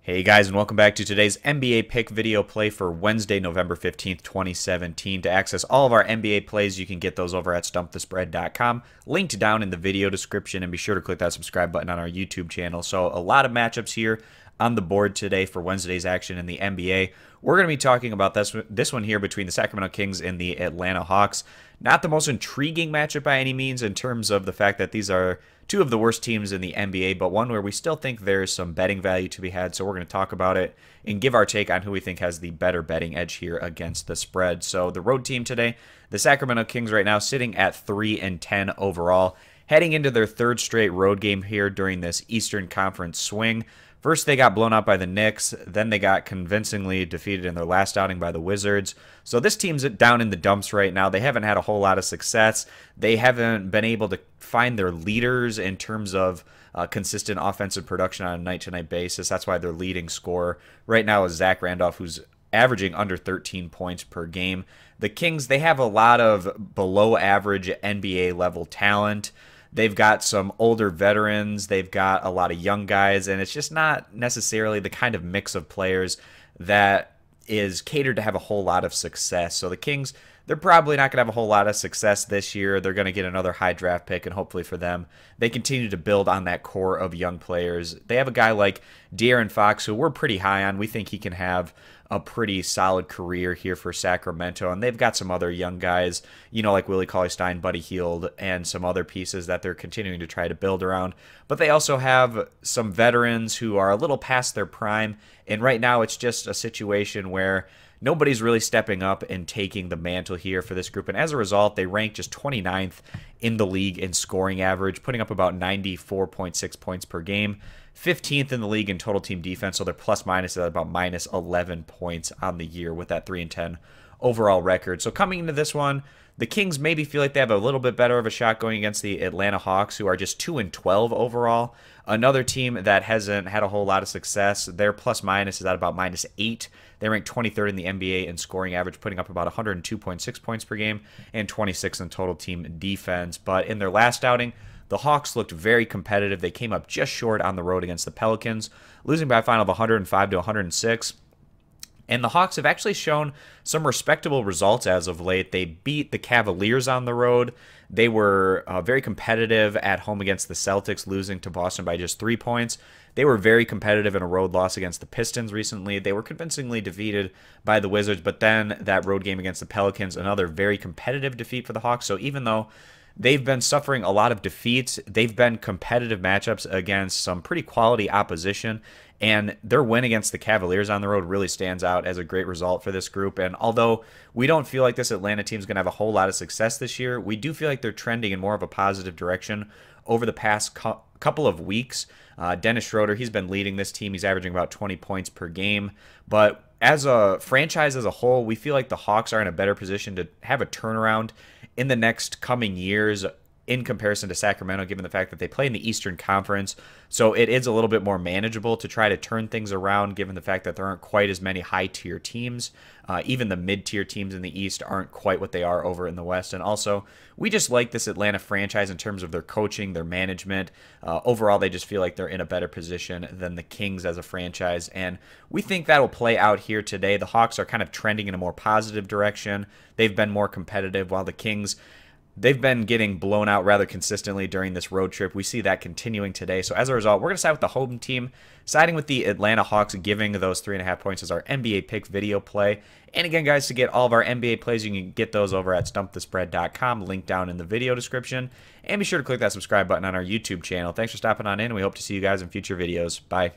Hey guys, and welcome back to today's NBA pick video play for Wednesday, November 15th, 2017. To access all of our NBA plays, you can get those over at stumpthespread.com. Linked down in the video description, and be sure to click that subscribe button on our YouTube channel. So a lot of matchups here on the board today for Wednesday's action in the NBA. We're going to be talking about this one here between the Sacramento Kings and the Atlanta Hawks. Not the most intriguing matchup by any means in terms of the fact that these are two of the worst teams in the NBA, but one where we still think there's some betting value to be had. So we're going to talk about it and give our take on who we think has the better betting edge here against the spread. So the road team today, the Sacramento Kings right now sitting at 3-10 overall, heading into their third straight road game here during this Eastern Conference swing. First, they got blown out by the Knicks. Then they got convincingly defeated in their last outing by the Wizards. So this team's down in the dumps right now. They haven't had a whole lot of success. They haven't been able to find their leaders in terms of consistent offensive production on a night-to-night basis. That's why their leading scorer right now is Zach Randolph, who's averaging under 13 points per game. The Kings, they have a lot of below-average NBA-level talent. They've got some older veterans. They've got a lot of young guys, and it's just not necessarily the kind of mix of players that is catered to have a whole lot of success. So the Kings, they're probably not going to have a whole lot of success this year. They're going to get another high draft pick, and hopefully for them, they continue to build on that core of young players. They have a guy like De'Aaron Fox, who we're pretty high on. We think he can have a pretty solid career here for Sacramento, and they've got some other young guys, you know, like Willie Cauley-Stein, Buddy Hield, and some other pieces that they're continuing to try to build around. But they also have some veterans who are a little past their prime, and right now it's just a situation where nobody's really stepping up and taking the mantle here for this group, and as a result, they rank just 29th in the league in scoring average, putting up about 94.6 points per game. 15th in the league in total team defense, so their plus-minus is at about minus 11 points on the year with that 3-10 overall record. So coming into this one, the Kings maybe feel like they have a little bit better of a shot going against the Atlanta Hawks, who are just 2-12 overall. Another team that hasn't had a whole lot of success, their plus-minus is at about minus 8. They rank 23rd in the NBA in scoring average, putting up about 102.6 points per game and 26th in total team defense. But in their last outing, the Hawks looked very competitive. They came up just short on the road against the Pelicans, losing by a final of 105 to 106. And the Hawks have actually shown some respectable results as of late. They beat the Cavaliers on the road. They were very competitive at home against the Celtics, losing to Boston by just 3 points. They were very competitive in a road loss against the Pistons recently. They were convincingly defeated by the Wizards, but then that road game against the Pelicans, another very competitive defeat for the Hawks. So even though they've been suffering a lot of defeats, they've been competitive matchups against some pretty quality opposition, and their win against the Cavaliers on the road really stands out as a great result for this group. And although we don't feel like this Atlanta team is going to have a whole lot of success this year, we do feel like they're trending in more of a positive direction over the past couple of weeks. Dennis Schroeder, he's been leading this team. He's averaging about 20 points per game. But as a franchise as a whole, we feel like the Hawks are in a better position to have a turnaround in the next coming years in comparison to Sacramento, given the fact that they play in the Eastern Conference. So it is a little bit more manageable to try to turn things around, given the fact that there aren't quite as many high-tier teams. Even the mid-tier teams in the East aren't quite what they are over in the West. And also, we just like this Atlanta franchise in terms of their coaching, their management. Overall, they just feel like they're in a better position than the Kings as a franchise. And we think that will play out here today. The Hawks are kind of trending in a more positive direction. They've been more competitive, while the Kings, they've been getting blown out rather consistently during this road trip. We see that continuing today. So as a result, we're going to side with the home team, siding with the Atlanta Hawks, giving those 3.5 points as our NBA pick video play. And again, guys, to get all of our NBA plays, you can get those over at stumpthespread.com, link down in the video description. And be sure to click that subscribe button on our YouTube channel. Thanks for stopping on in, and we hope to see you guys in future videos. Bye.